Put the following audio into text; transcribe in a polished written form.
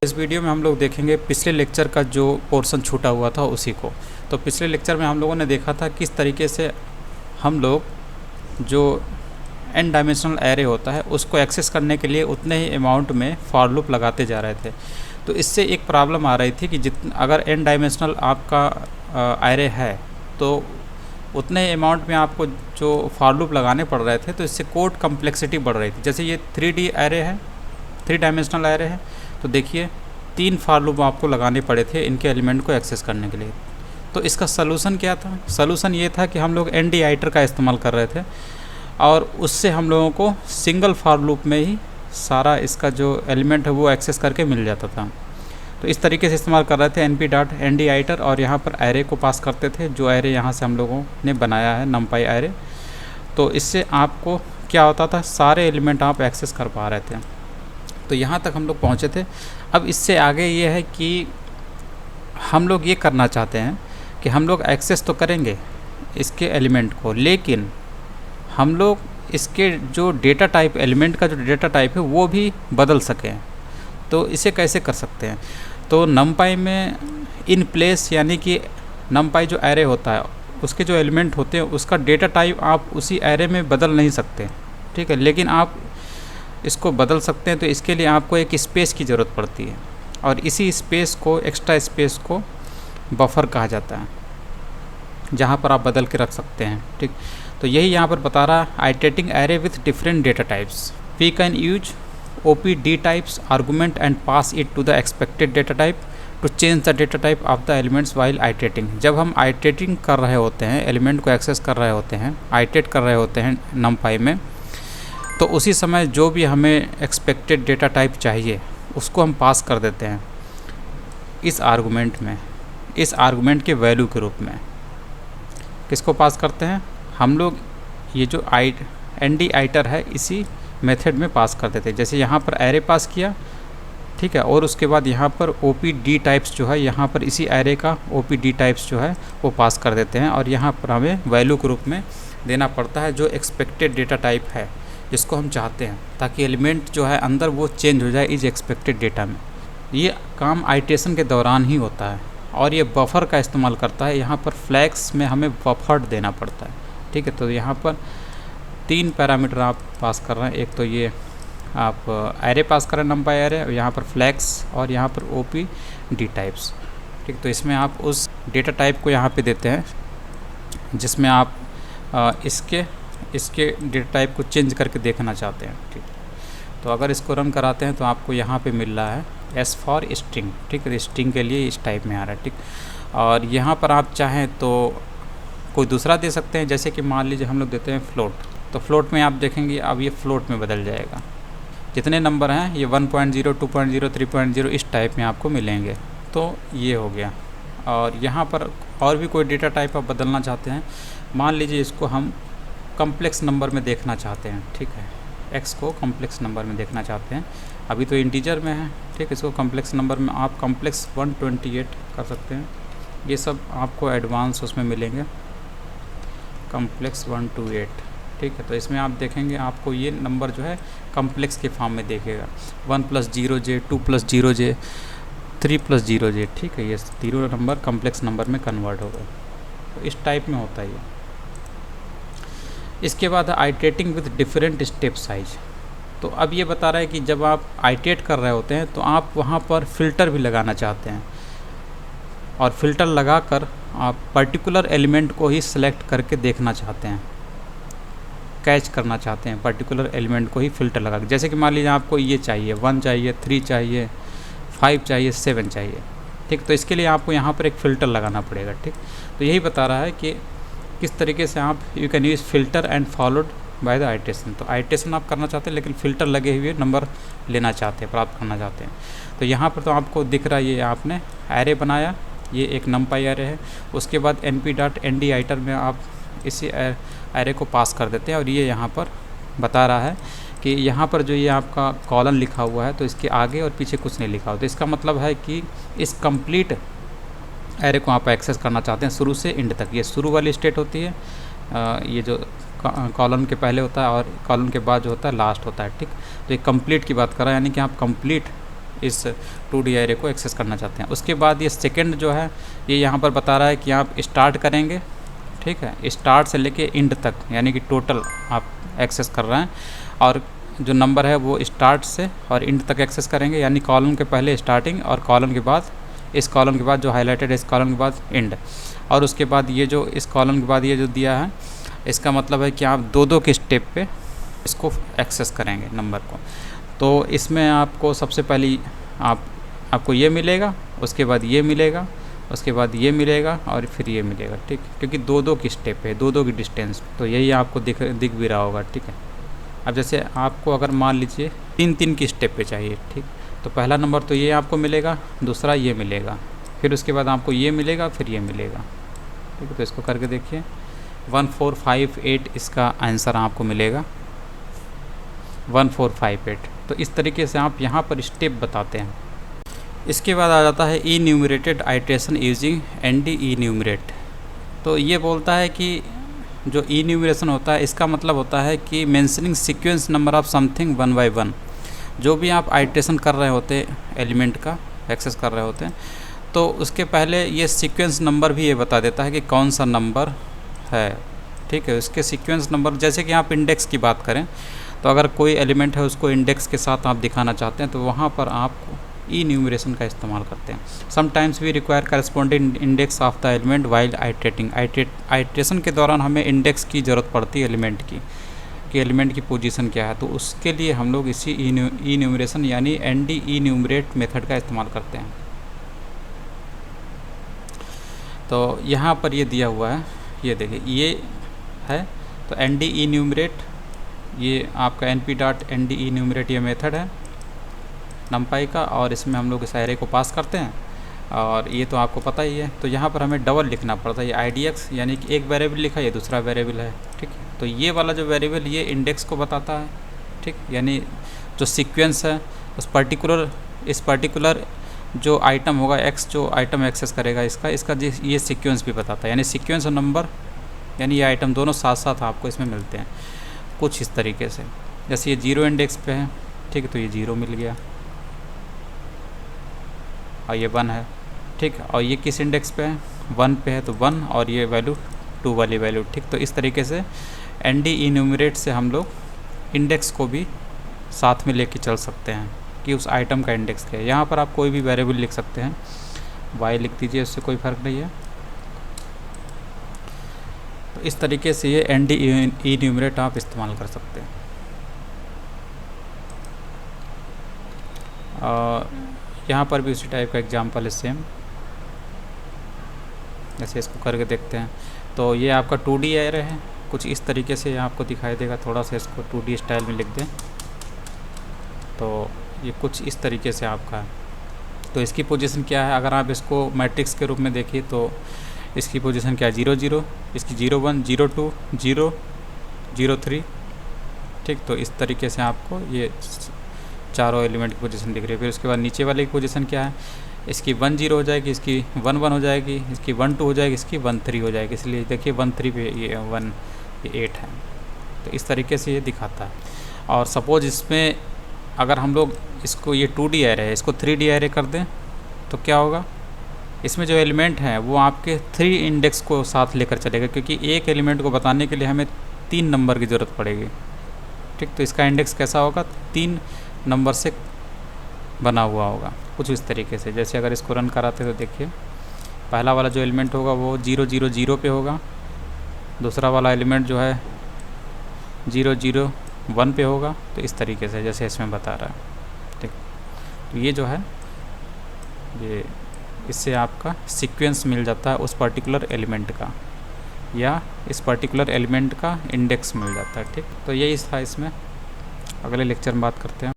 इस वीडियो में हम लोग देखेंगे पिछले लेक्चर का जो पोर्शन छूटा हुआ था उसी को। तो पिछले लेक्चर में हम लोगों ने देखा था किस तरीके से हम लोग जो n डायमेंशनल एरे होता है उसको एक्सेस करने के लिए उतने ही अमाउंट में फॉर लूप लगाते जा रहे थे। तो इससे एक प्रॉब्लम आ रही थी कि अगर n डायमेंशनल आपका एरे है तो उतने ही अमाउंट में आपको जो फॉर लूप लगाने पड़ रहे थे, तो इससे कोड कम्प्लेक्सिटी बढ़ रही थी। जैसे ये 3D एरे है, 3 डायमेंशनल एरे है, तो देखिए 3 फॉर लूप आपको लगाने पड़े थे इनके एलिमेंट को एक्सेस करने के लिए। तो इसका सलूशन क्या था? सलूशन ये था कि हम लोग ND आइटर का इस्तेमाल कर रहे थे और उससे हम लोगों को सिंगल फॉर लूप में ही सारा इसका जो एलिमेंट है वो एक्सेस करके मिल जाता था। तो इस तरीके से इस्तेमाल कर रहे थे np.nd आइटर, और यहाँ पर एरे को पास करते थे, जो एरे यहाँ से हम लोगों ने बनाया है numpy एरे। तो इससे आपको क्या होता था, सारे एलिमेंट आप एक्सेस कर पा रहे थे। तो यहाँ तक हम लोग पहुँचे थे। अब इससे आगे ये है कि हम लोग ये करना चाहते हैं कि हम लोग एक्सेस तो करेंगे इसके एलिमेंट को, लेकिन हम लोग इसके जो डेटा टाइप, एलिमेंट का जो डेटा टाइप है वो भी बदल सकें। तो इसे कैसे कर सकते हैं? तो numpy में इन प्लेस, यानी कि numpy जो एरे होता है उसके जो एलिमेंट होते हैं उसका डेटा टाइप आप उसी एरे में बदल नहीं सकते, ठीक है, लेकिन आप इसको बदल सकते हैं। तो इसके लिए आपको एक स्पेस की ज़रूरत पड़ती है, और इसी स्पेस को, एक्स्ट्रा स्पेस को बफर कहा जाता है, जहाँ पर आप बदल के रख सकते हैं, ठीक। तो यही यहाँ पर बता रहा है, iterating array with different data types, we can use OPD types argument and pass it to the expected data type to change the data type of the elements while iterating. जब हम आइटरेटिंग कर रहे होते हैं, element को access कर रहे होते हैं, आइटरेट कर रहे होते हैं numpy में, तो उसी समय जो भी हमें एक्सपेक्टेड डेटा टाइप चाहिए उसको हम पास कर देते हैं इस आर्गूमेंट में, इस आर्गूमेंट के वैल्यू के रूप में। किसको पास करते हैं हम लोग? ये जो ND आइटर है इसी मेथड में पास कर देते हैं। जैसे यहाँ पर एरे पास किया, ठीक है, और उसके बाद यहाँ पर OPD टाइप्स जो है, यहाँ पर इसी एरे का OPD टाइप्स जो है वो पास कर देते हैं, और यहाँ पर हमें वैल्यू के रूप में देना पड़ता है जो एक्सपेक्टेड डेटा टाइप है जिसको हम चाहते हैं, ताकि एलिमेंट जो है अंदर वो चेंज हो जाए इस एक्सपेक्टेड डेटा में। ये काम आइटरेशन के दौरान ही होता है, और ये बफर का इस्तेमाल करता है। यहाँ पर फ्लैग्स में हमें बफर्ड देना पड़ता है, ठीक है। तो यहाँ पर 3 पैरामीटर आप पास कर रहे हैं। एक तो ये आप एरे पास कर रहे हैं numpy एरे, और यहाँ पर फ्लैग्स, और यहाँ पर OPD टाइप्स, ठीक। तो इसमें आप उस डेटा टाइप को यहाँ पे देते हैं जिसमें आप इसके डेटा टाइप को चेंज करके देखना चाहते हैं, ठीक। तो अगर इसको रन कराते हैं तो आपको यहाँ पे मिल रहा है S फॉर स्ट्रिंग, ठीक है। स्ट्रिंग के लिए इस टाइप में आ रहा है, ठीक। और यहाँ पर आप चाहें तो कोई दूसरा दे सकते हैं, जैसे कि मान लीजिए हम लोग देते हैं फ्लोट। तो फ्लोट में आप देखेंगे अब ये फ्लोट में बदल जाएगा। जितने नंबर हैं ये 1.0, 2.0, 3.0 इस टाइप में आपको मिलेंगे। तो ये हो गया। और यहाँ पर और भी कोई डेटा टाइप आप बदलना चाहते हैं, मान लीजिए इसको हम कम्प्लेक्स नंबर में देखना चाहते हैं, ठीक है, x को कम्प्लेक्स नंबर में देखना चाहते हैं। अभी तो इंटीजर में है, ठीक। इसको कम्प्लेक्स नंबर में आप कम्प्लेक्स 128 कर सकते हैं। ये सब आपको एडवांस उसमें मिलेंगे, कम्प्लेक्स 128, ठीक है। तो इसमें आप देखेंगे आपको ये नंबर जो है कम्प्लेक्स के फॉर्म में देखेगा, 1 + 0j, 2 + 0j, 3 + 0j, ठीक है। ये तीनों नंबर कम्प्लेक्स नंबर में कन्वर्ट हो गए। तो इस टाइप में होता है ये। इसके बाद iterating with different step size. तो अब ये बता रहा है कि जब आप आइटरेट कर रहे होते हैं तो आप वहाँ पर फ़िल्टर भी लगाना चाहते हैं, और फ़िल्टर लगाकर आप पर्टिकुलर एलिमेंट को ही सिलेक्ट करके देखना चाहते हैं, कैच करना चाहते हैं पर्टिकुलर एलिमेंट को ही फ़िल्टर लगा के। जैसे कि मान लीजिए आपको ये चाहिए, 1 चाहिए, 3 चाहिए, 5 चाहिए, 7 चाहिए, ठीक। तो इसके लिए आपको यहाँ पर एक फ़िल्टर लगाना पड़ेगा, ठीक। तो यही बता रहा है कि किस तरीके से आप you can use filter and followed by the iteration. तो आइटरेशन आप करना चाहते हैं लेकिन फ़िल्टर लगे हुए नंबर लेना चाहते हैं, प्राप्त करना चाहते हैं। तो यहाँ पर तो आपको दिख रहा है ये आपने एरे बनाया, ये एक numpy एरे है। उसके बाद np.nd आइटर में आप इसी एरे को पास कर देते हैं, और ये यहाँ पर बता रहा है कि यहाँ पर जो ये आपका कॉलन लिखा हुआ है तो इसके आगे और पीछे कुछ नहीं लिखा हुआ। तो इसका मतलब है कि इस कंप्लीट एरे को आप एक्सेस करना चाहते हैं शुरू से एंड तक। ये शुरू वाली स्टेट होती है, ये जो कॉलन के पहले होता है और कॉलन के बाद जो होता है लास्ट होता है, ठीक। तो ये कंप्लीट की बात कर रहा है, यानी कि आप कंप्लीट इस 2D एरे को एक्सेस करना चाहते हैं। उसके बाद ये सेकंड जो है ये यहाँ पर बता रहा है कि आप स्टार्ट करेंगे, ठीक है, स्टार्ट से लेके एंड तक, यानी कि टोटल आप एक्सेस कर रहे हैं, और जो नंबर है वो स्टार्ट से और एंड तक एक्सेस करेंगे, यानी कॉलम के पहले स्टार्टिंग और कॉलम के बाद, इस कॉलम के बाद जो हाईलाइटेड है इस कॉलम के बाद एंड, और उसके बाद ये जो इस कॉलम के बाद ये जो दिया है इसका मतलब है कि आप दो दो के स्टेप पे इसको एक्सेस करेंगे नंबर को। तो इसमें आपको सबसे पहले आपको ये मिलेगा, उसके बाद ये मिलेगा, उसके बाद ये मिलेगा और फिर ये मिलेगा, ठीक, क्योंकि दो दो की स्टेप है, दो दो की डिस्टेंस, तो यही आपको दिख भी रहा होगा, ठीक है। अब जैसे आपको अगर मान लीजिए 3-3 की स्टेप पे चाहिए, ठीक, तो पहला नंबर तो ये आपको मिलेगा, दूसरा ये मिलेगा, फिर उसके बाद आपको ये मिलेगा, फिर ये मिलेगा, ठीक है। तो इसको करके देखिए 1458 इसका आंसर आपको मिलेगा, 1458। तो इस तरीके से आप यहाँ पर स्टेप बताते हैं। इसके बाद आ जाता है enumerated iteration using ND enumerate. तो ये बोलता है कि जो इन्यूमरेशन होता है इसका मतलब होता है कि mentioning sequence number of something 1 by 1। जो भी आप आइट्रेशन कर रहे होते एलिमेंट का एक्सेस कर रहे होते हैं तो उसके पहले ये सीक्वेंस नंबर भी ये बता देता है कि कौन सा नंबर है, ठीक है। उसके सीक्वेंस नंबर, जैसे कि आप इंडेक्स की बात करें तो अगर कोई एलिमेंट है उसको इंडेक्स के साथ आप दिखाना चाहते हैं तो वहाँ पर आप इन्यूमरेशन का इस्तेमाल करते हैं। Sometimes we require corresponding index of the element while iterating. Iteration के दौरान हमें इंडेक्स की ज़रूरत पड़ती है एलिमेंट की, कि एलिमेंट की पोजीशन क्या है, तो उसके लिए हम लोग इसी इन्यूमरेशन यानी ND इन्यूमरेट मेथड का इस्तेमाल करते हैं। तो यहाँ पर ये दिया हुआ है, ये देखिए ये है, तो ND इन्यूमरेट, ये आपका np.nd इन्यूमरेट ये मेथड है numpy का, और इसमें हम लोग इस एरे को पास करते हैं, और ये तो आपको पता ही है। तो यहाँ पर हमें डबल लिखना पड़ता है, ये IDX यानी कि एक वेरिएबल लिखा, ये दूसरा वेरिएबल है, ठीक है। तो ये वाला जो वेरिएबल ये इंडेक्स को बताता है, ठीक, यानी जो सीक्वेंस है उस पर्टिकुलर जो आइटम होगा X, जो आइटम एक्सेस करेगा इसका ये सीक्वेंस भी बताता है, यानी सीक्वेंस और नंबर, यानी ये आइटम दोनों साथ साथ आपको इसमें मिलते हैं कुछ इस तरीके से। जैसे ये 0 इंडेक्स पे है, ठीक है, तो ये 0 मिल गया, और ये 1 है, ठीक है, और ये किस इंडेक्स पे है, 1 पे है तो 1, और ये वैल्यू 2 वाली वैल्यू, ठीक। तो इस तरीके से ND इन्यूमरेट से हम लोग इंडेक्स को भी साथ में लेके चल सकते हैं कि उस आइटम का इंडेक्स क्या है। यहाँ पर आप कोई भी वेरिएबल लिख सकते हैं, y लिख दीजिए, उससे कोई फ़र्क नहीं है। तो इस तरीके से ये ND इन्यूमरेट आप इस्तेमाल कर सकते हैं। यहाँ पर भी उसी टाइप का एग्जांपल है सेम, जैसे इसको करके देखते हैं। तो ये आपका 2D एरे है, कुछ इस तरीके से आपको दिखाई देगा। थोड़ा सा इसको 2D स्टाइल में लिख दें तो ये कुछ इस तरीके से आपका है। तो इसकी पोजीशन क्या है, अगर आप इसको मैट्रिक्स के रूप में देखिए तो इसकी पोजीशन क्या है, 0 0, इसकी 0 1 0 2 0 0 3, ठीक। तो इस तरीके से आपको ये चारों एलिमेंट की पोजीशन दिख रही है। फिर उसके बाद नीचे वाले की पोजीशन क्या है, इसकी 1 0 हो जाएगी, इसकी 1 1 हो जाएगी, इसकी 1 2 हो जाएगी, इसकी 1 3 हो जाएगी। इसलिए देखिए 1 3 पे ये 1 ये 8 है। तो इस तरीके से ये दिखाता है। और सपोज इसमें अगर हम लोग इसको, ये 2D एरे है, इसको 3D एरे कर दें तो क्या होगा, इसमें जो एलिमेंट हैं वो आपके 3 इंडेक्स को साथ लेकर चलेगा, क्योंकि एक एलिमेंट को बताने के लिए हमें 3 नंबर की ज़रूरत पड़ेगी, ठीक। तो इसका इंडेक्स कैसा होगा, 3 नंबर से बना हुआ होगा, कुछ इस तरीके से। जैसे अगर इसको रन कराते तो देखिए पहला वाला जो एलिमेंट होगा वो 0 0 0 पे होगा, दूसरा वाला एलिमेंट जो है 0 0 1 पे होगा। तो इस तरीके से जैसे इसमें बता रहा है, ठीक। तो ये जो है ये इससे आपका सीक्वेंस मिल जाता है उस पर्टिकुलर एलिमेंट का, या इस पर्टिकुलर एलिमेंट का इंडेक्स मिल जाता है, ठीक। तो यही था इसमें। अगले लेक्चर में बात करते हैं।